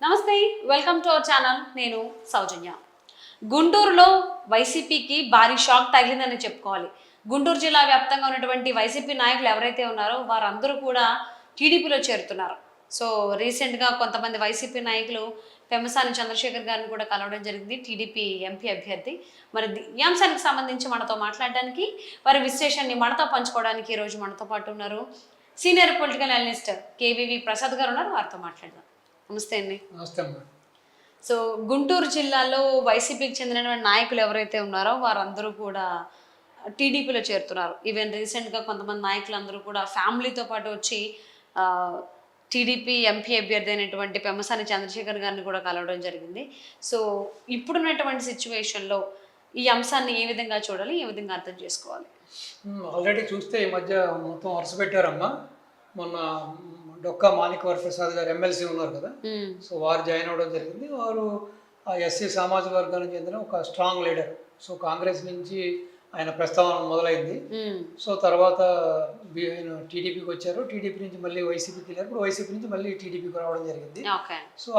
నమస్తే, welcome to our channel. నేను సౌజన్య. గుంటూరులో వైసీపీకి భారీ షాక్ తగిలిందని చెప్పుకోవాలి. గుంటూరు జిల్లా వ్యాప్తంగా ఉన్నటువంటి వైసీపీ నాయకులు ఎవరైతే ఉన్నారో వారందరూ కూడా టీడీపీలో చేరుతున్నారు. సో రీసెంట్గా కొంతమంది వైసీపీ నాయకులు పెమ్మసాని చంద్రశేఖర్ గారిని కూడా కలవడం జరిగింది, టీడీపీ ఎంపీ అభ్యర్థి. మరి ఈ అంశానికి సంబంధించి మనతో మాట్లాడడానికి, వారి విశ్లేషణని మనతో పంచుకోవడానికి ఈరోజు మనతో పాటు ఉన్నారు senior political analyst KVV Prasad గారు ఉన్నారు. వారితో మాట్లాడదాం. నమస్తే అండి. నమస్తే అమ్మా. సో గుంటూరు జిల్లాలో వైసీపీకి చెందినటువంటి నాయకులు ఎవరైతే ఉన్నారో వారందరూ కూడా టీడీపీలో చేరుతున్నారు. ఈవెన్ రీసెంట్గా కొంతమంది నాయకులు అందరూ కూడా ఫ్యామిలీతో పాటు వచ్చి టీడీపీ ఎంపీ అభ్యర్థి అయినటువంటి పెమ్మసాని చంద్రశేఖర్ గారిని కూడా కలవడం జరిగింది. సో ఇప్పుడున్నటువంటి సిచ్యువేషన్లో ఈ అంశాన్ని ఏ విధంగా చూడాలి, ఏ విధంగా అర్థం చేసుకోవాలి? ఆల్రెడీ చూస్తే ఈ మధ్య మొత్తం వరుస పెట్టారమ్మా. మొన్న డొక్కా మాణిక్ వరప్రసాద్ గారు ఎమ్మెల్సీ ఉన్నారు కదా, సో వారు జాయిన్ అవ్వడం జరిగింది. వారు ఆ ఎస్సీ సామాజిక వర్గానికి చెందిన ఒక స్ట్రాంగ్ లీడర్. సో కాంగ్రెస్ నుంచి ఆయన ప్రస్తావన మొదలైంది. సో తర్వాత ఆయన టీడీపీకి వచ్చారు, టీడీపీ నుంచి మళ్ళీ వైసీపీకి వెళ్ళారు, ఇప్పుడు వైసీపీ నుంచి మళ్ళీ టీడీపీకి రావడం జరిగింది. సో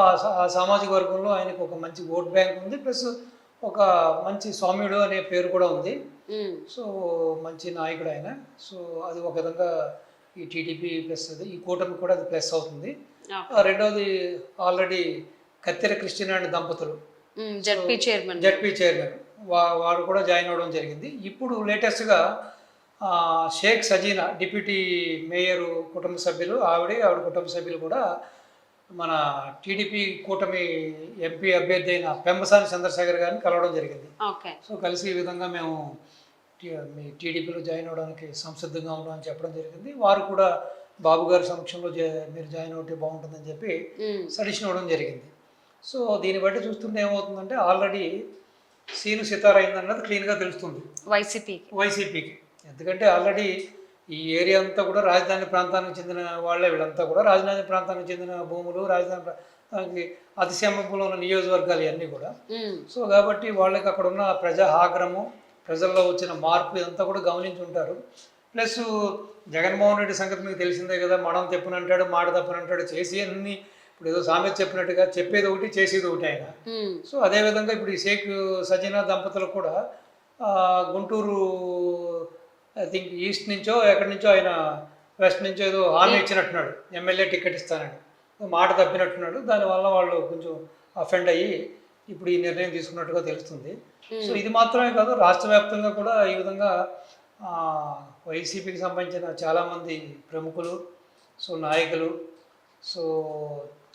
ఆ సామాజిక వర్గంలో ఆయనకు ఒక మంచి ఓట్ బ్యాంక్ ఉంది, ప్లస్ ఒక మంచి స్వామ్యుడు అనే పేరు కూడా ఉంది. సో మంచి నాయకుడు ఆయన. సో అది ఒక విధంగా ఈ టీడీపీ ప్లస్ అది ఈ కూటమి కూడా అది ప్లస్ అవుతుంది. రెండవది ఆల్రెడీ కత్తెర క్రిస్టియన్ దంపతులు జడ్పీ చైర్మన్ వారు కూడా జాయిన్ అవ్వడం జరిగింది. ఇప్పుడు లేటెస్ట్గా షేక్ సజీనా డిప్యూటీ మేయర్ కుటుంబ సభ్యులు ఆవిడ కుటుంబ సభ్యులు కూడా మన టీడీపీ కూటమి ఎంపీ అభ్యర్థి అయిన పెమ్మసాని చంద్రశేఖర్ గారిని కలవడం జరిగింది. సో కలిసి ఈ విధంగా మేము మీ టీడీపీలో జాయిన్ అవ్వడానికి సంసిద్ధంగా ఉన్నామని చెప్పడం జరిగింది. వారు కూడా బాబు గారి సమక్షంలో మీరు జాయిన్ అవుతే బాగుంటుందని చెప్పి సజెషన్ ఇవ్వడం జరిగింది. సో దీన్ని బట్టి చూస్తుంటే ఏమవుతుందంటే ఆల్రెడీ సీను సితార అయిందన్నది క్లీన్గా తెలుస్తుంది వైసీపీకి. ఎందుకంటే ఆల్రెడీ ఈ ఏరియా అంతా కూడా రాజధాని ప్రాంతానికి చెందిన వాళ్ళే, వీళ్ళంతా కూడా రాజధాని ప్రాంతానికి చెందిన భూములు, రాజధాని ప్రాంతానికి అతి సమీపంలో ఉన్న నియోజకవర్గాలు ఇవన్నీ కూడా. సో కాబట్టి వాళ్ళకి అక్కడ ఉన్న ప్రజా ఆగ్రహము, ప్రజల్లో వచ్చిన మార్పు ఇదంతా కూడా గమనించి ఉంటారు. ప్లస్ జగన్మోహన్ రెడ్డి సంగతి మీకు తెలిసిందే కదా, మనం తెప్పనంటాడు, మాట తప్పనంటాడు, చేసి అన్ని ఇప్పుడు ఏదో సామెత చెప్పినట్టుగా చెప్పేది ఒకటి చేసేది ఒకటి ఆయన. సో అదేవిధంగా ఇప్పుడు ఈ షేక్ సజీనా దంపతులు కూడా గుంటూరు ఐ థింక్ ఈస్ట్ నుంచో ఎక్కడి నుంచో ఆయన వెస్ట్ నుంచో ఏదో హామీ ఇచ్చినట్టున్నాడు, ఎమ్మెల్యే టికెట్ ఇస్తానని మాట తప్పినట్టున్నాడు. దానివల్ల వాళ్ళు కొంచెం అఫెండ్ అయ్యి ఇప్పుడు ఈ నిర్ణయం తీసుకున్నట్టుగా తెలుస్తుంది. సో ఇది మాత్రమే కాదు, రాష్ట్ర వ్యాప్తంగా కూడా ఈ విధంగా వైసీపీకి సంబంధించిన చాలామంది ప్రముఖులు, సో నాయకులు, సో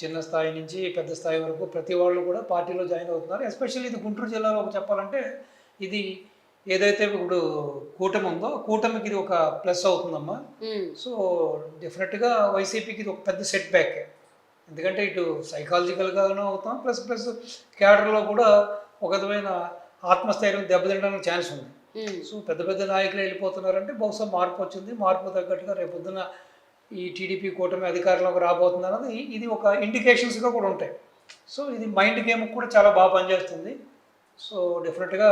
చిన్న స్థాయి నుంచి పెద్ద స్థాయి వరకు ప్రతి వాళ్ళు కూడా పార్టీలో జాయిన్ అవుతున్నారు. ఎస్పెషల్లీ ఇది గుంటూరు జిల్లాలో చెప్పాలంటే ఇది ఏదైతే ఇప్పుడు కూటమి ఉందో కూటమికి ఇది ఒక ప్లస్ అవుతుందమ్మా. సో డెఫినెట్గా వైసీపీకి ఇది ఒక పెద్ద సెట్ బ్యాక్. ఎందుకంటే ఇటు సైకాలజికల్గానూ అవుతాం, ప్లస్ క్యాడర్లో కూడా ఒక విధమైన ఆత్మస్థైర్యం దెబ్బతినడానికి ఛాన్స్ ఉంది. సో పెద్ద పెద్ద నాయకులు వెళ్ళిపోతున్నారంటే బహుశా మార్పు వచ్చింది, మార్పు తగ్గట్టుగా రేపొద్దున ఈ టీడీపీ కూటమి అధికారంలోకి రాబోతుంది అన్నది ఇది ఒక ఇండికేషన్స్గా కూడా ఉంటాయి. సో ఇది మైండ్ గేమ్ కూడా చాలా బాగా పనిచేస్తుంది. సో డెఫినెట్గా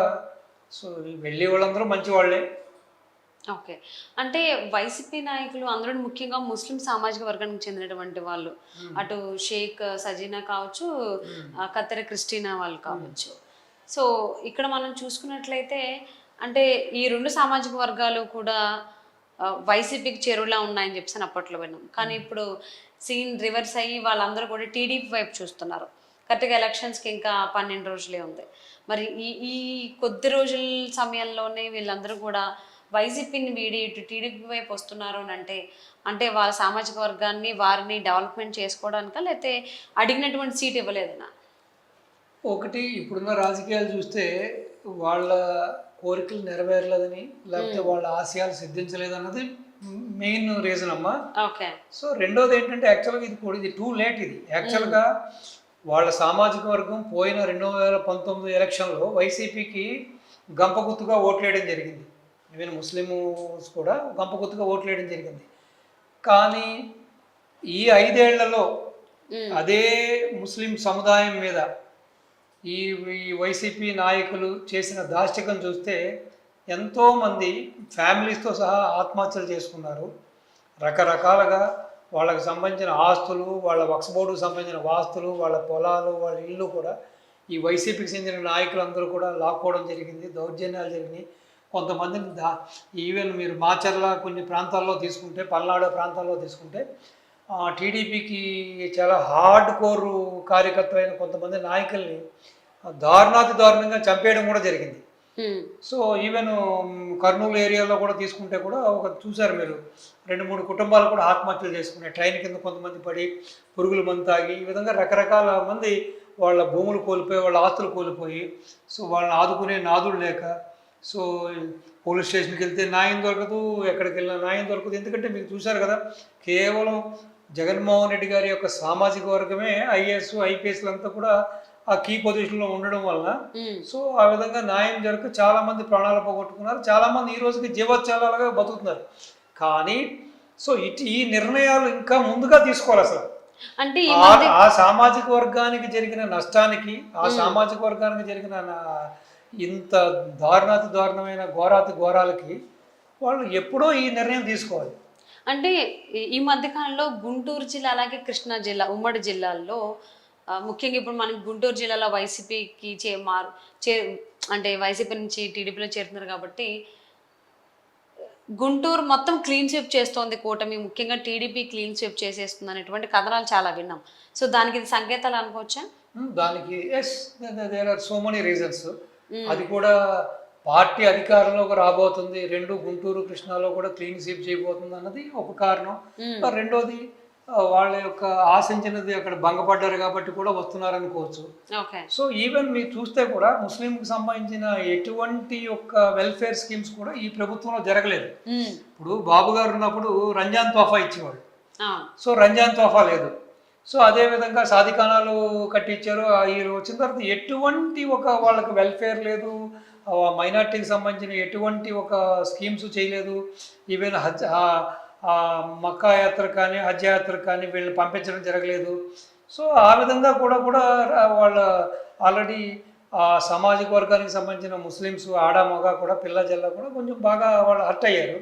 సో వెళ్ళే వాళ్ళందరూ మంచి వాళ్ళే. ఓకే, అంటే వైసీపీ నాయకులు అందరూ ముఖ్యంగా ముస్లిం సామాజిక వర్గానికి చెందినటువంటి వాళ్ళు, అటు షేక్ సజీనా కావచ్చు, కత్తెర క్రిస్టినా వాళ్ళు కావచ్చు. సో ఇక్కడ మనం చూసుకున్నట్లయితే అంటే ఈ రెండు సామాజిక వర్గాలు కూడా వైసీపీకి చెరువులా ఉన్నాయని చెప్పేసి అప్పట్లో విన్నాం. కానీ ఇప్పుడు సీన్ రివర్స్ అయ్యి వాళ్ళందరూ కూడా టీడీపీ వైపు చూస్తున్నారు. కరెక్ట్గా ఎలక్షన్స్కి ఇంకా 12 రోజులే ఉంది. మరి ఈ కొద్ది రోజుల సమయంలోనే వీళ్ళందరూ కూడా వైసీపీని వీడి ఇటు టీడీపీ వైపు వస్తున్నారు అని అంటే వాళ్ళ సామాజిక వర్గాన్ని వారిని డెవలప్మెంట్ చేసుకోవడానికా, లేకపోతే అడిగినటువంటి సీట్ ఇవ్వలేదనా? ఒకటి ఇప్పుడున్న రాజకీయాలు చూస్తే వాళ్ళ కోరికలు నెరవేరలేదని, లేకపోతే వాళ్ళ ఆశయాలు సిద్ధించలేదన్నది మెయిన్ రీజన్ అమ్మా. ఓకే. సో రెండోది ఏంటంటే యాక్చువల్గా ఇది టూ లేట్. ఇది యాక్చువల్గా వాళ్ళ సామాజిక వర్గం పోయిన 2019 ఎలక్షన్లో వైసీపీకి గంపగుత్తుగా ఓట్లేయడం జరిగింది. ఈవెన్ ముస్లిమ్స్ కూడా గంపగుత్తుగా ఓట్లేయడం జరిగింది. కానీ ఈ 5 ఏళ్లలో అదే ముస్లిం సముదాయం మీద ఈ వైసీపీ నాయకులు చేసిన దాష్టికం చూస్తే ఎంతోమంది ఫ్యామిలీస్తో సహా ఆత్మహత్యలు చేసుకున్నారు. రకరకాలుగా వాళ్ళకి సంబంధించిన ఆస్తులు, వాళ్ళ వక్ఫ్ బోర్డుకు సంబంధించిన ఆస్తులు, వాళ్ళ పొలాలు, వాళ్ళ ఇల్లు కూడా ఈ వైసీపీకి చెందిన నాయకులందరూ కూడా లాక్కోవడం జరిగింది, దౌర్జన్యాలు జరిగినాయి. కొంతమందిని ఈవెన్ మీరు మాచర్ల కొన్ని ప్రాంతాల్లో తీసుకుంటే, పల్నాడు ప్రాంతాల్లో తీసుకుంటే టీడీపీకి చాలా హార్డ్ కోర్ కార్యకర్తలైన కొంతమంది నాయకుల్ని దారుణాతి దారుణంగా చంపేయడం కూడా జరిగింది. సో ఈవెన్ కర్నూలు ఏరియాలో కూడా తీసుకుంటే కూడా ఒక చూశారు మీరు, 2-3 కుటుంబాలు కూడా ఆత్మహత్యలు చేసుకున్నాయి. ట్రైన్ కింద కొంతమంది పడి పురుగుల మందు తాగి ఈ విధంగా రకరకాల మంది వాళ్ళ భూములు కోల్పోయి, వాళ్ళ ఆస్తులు కోల్పోయి, సో వాళ్ళని ఆదుకునే నాదుడు లేక, సో పోలీస్ స్టేషన్కి వెళ్తే న్యాయం దొరకదు, ఎక్కడికి వెళ్ళినా న్యాయం దొరకదు. ఎందుకంటే మీకు చూశారు కదా, కేవలం జగన్మోహన్ రెడ్డి గారి యొక్క సామాజిక వర్గమే ఐఏఎస్ ఐపీఎస్లంతా కూడా ఆ కీ పొజిషన్లో ఉండడం వల్ల సో ఆ విధంగా న్యాయం జరగక చాలామంది ప్రాణాలు పోగొట్టుకున్నారు, చాలామంది ఈ రోజుకి జీవోత్సవాలుగా బతుకుతున్నారు. కానీ సో ఈ నిర్ణయాలు ఇంకా ముందుగా తీసుకోవాలి. అసలు అంటే ఆ సామాజిక వర్గానికి జరిగిన నష్టానికి, ఆ సామాజిక వర్గానికి జరిగిన ఇంత దారుణాతి దారుణమైన ఘోరాతి ఘోరాలకి వాళ్ళు ఎప్పుడో ఈ నిర్ణయం తీసుకోవాలి. అంటే ఈ మధ్య కాలంలో గుంటూరు జిల్లా అలాగే కృష్ణా జిల్లా ఉమ్మడి జిల్లాల్లో ముఖ్యంగా ఇప్పుడు మనకి గుంటూరు జిల్లాలో వైసీపీకి అంటే వైసీపీ నుంచి టీడీపీలో చేరుతున్నారు కాబట్టి గుంటూరు మొత్తం క్లీన్ స్వీప్ చేస్తోంది కూటమి, ముఖ్యంగా టీడీపీ క్లీన్ స్వీప్ చేసేస్తుంది అనేటువంటి కథనాలు చాలా విన్నాం. సో దానికి ఇది సంకేతాలు అనుకోవచ్చా? దానికి there are so many reasons. అది కూడా పార్టీ అధికారంలోకి రాబోతుంది, 2 గుంటూరు కృష్ణాలో కూడా క్లీన్ స్వీప్ చేయబోతుంది అన్నది ఒక కారణం. రెండోది వాళ్ళ యొక్క ఆశించినది అక్కడ భంగపడ్డారు కాబట్టి కూడా వస్తున్నారు అనుకోవచ్చు. సో ఈవెన్ మీరు చూస్తే కూడా ముస్లింకి సంబంధించిన ఎటువంటి యొక్క వెల్ఫేర్ స్కీమ్స్ కూడా ఈ ప్రభుత్వంలో జరగలేదు. ఇప్పుడు బాబు గారు ఉన్నప్పుడు రంజాన్ తోఫా ఇచ్చేవాడు, సో రంజాన్ తోఫా లేదు. సో అదేవిధంగా సాదిఖానాలు కట్టించారు. ఈ వచ్చిన తర్వాత ఎటువంటి ఒక వాళ్ళకి వెల్ఫేర్ లేదు, మైనార్టీకి సంబంధించిన ఎటువంటి ఒక స్కీమ్స్ చేయలేదు. ఈవెన్ మక్కా యాత్ర కానీ హజ్ యాత్ర కానీ వీళ్ళని పంపించడం జరగలేదు. సో ఆ విధంగా కూడా వాళ్ళ ఆల్రెడీ ఆ సామాజిక వర్గానికి సంబంధించిన ముస్లిమ్స్ ఆడ మగ కూడా పిల్ల జల్ల కూడా కొంచెం బాగా వాళ్ళు హర్ట్ అయ్యారు.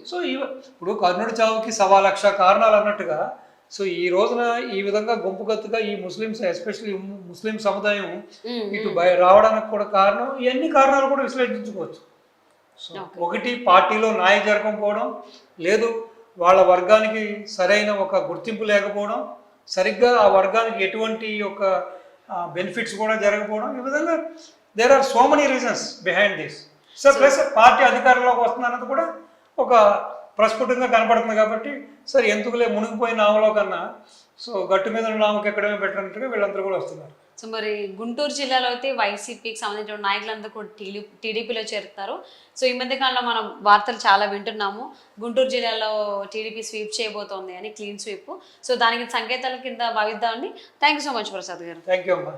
సో ఇప్పుడు కర్ణుడి చావుకి 1,00,000 కారణాలు అన్నట్టుగా సో ఈ రోజున ఈ విధంగా గుంపుగత్తుగా ఈ ముస్లిమ్స్ ఎస్పెషల్లీ ముస్లిం సముదాయం ఇటు రావడానికి కూడా కారణం, ఇవన్నీ కారణాలు కూడా విశ్లేషించుకోవచ్చు. సో ఒకటి పార్టీలో న్యాయం జరగకపోవడం, లేదు వాళ్ళ వర్గానికి సరైన ఒక గుర్తింపు లేకపోవడం, సరిగ్గా ఆ వర్గానికి ఎటువంటి ఒక బెనిఫిట్స్ కూడా జరగకపోవడం, ఈ విధంగా there are so many reasons behind this. So plus party అధికారంలోకి వస్తుందన్నది కూడా ఒక ప్రస్ఫుటంగా కనపడుతుంది. కాబట్టి సరే ఎందుకులే మునిగిపోయిన నామలో కన్నా సో గట్టు మీద నామకు ఎక్కడమే పెట్టినట్టుగా వీళ్ళందరూ కూడా వస్తున్నారు. సో మరి గుంటూరు జిల్లాలో అయితే వైసీపీకి సంబంధించిన నాయకులందరూ కూడా టీడీపీలో చేరుతారు. సో ఈ మధ్య కాలంలో మనం వార్తలు చాలా వింటున్నాము, గుంటూరు జిల్లాలో టీడీపీ స్వీప్ చేయబోతోంది అని, క్లీన్ స్వీప్. సో దానికి సంకేతాల కింద భావిద్దామని. Thank you so much Prasad గారు. థ్యాంక్ యూ అమ్మా.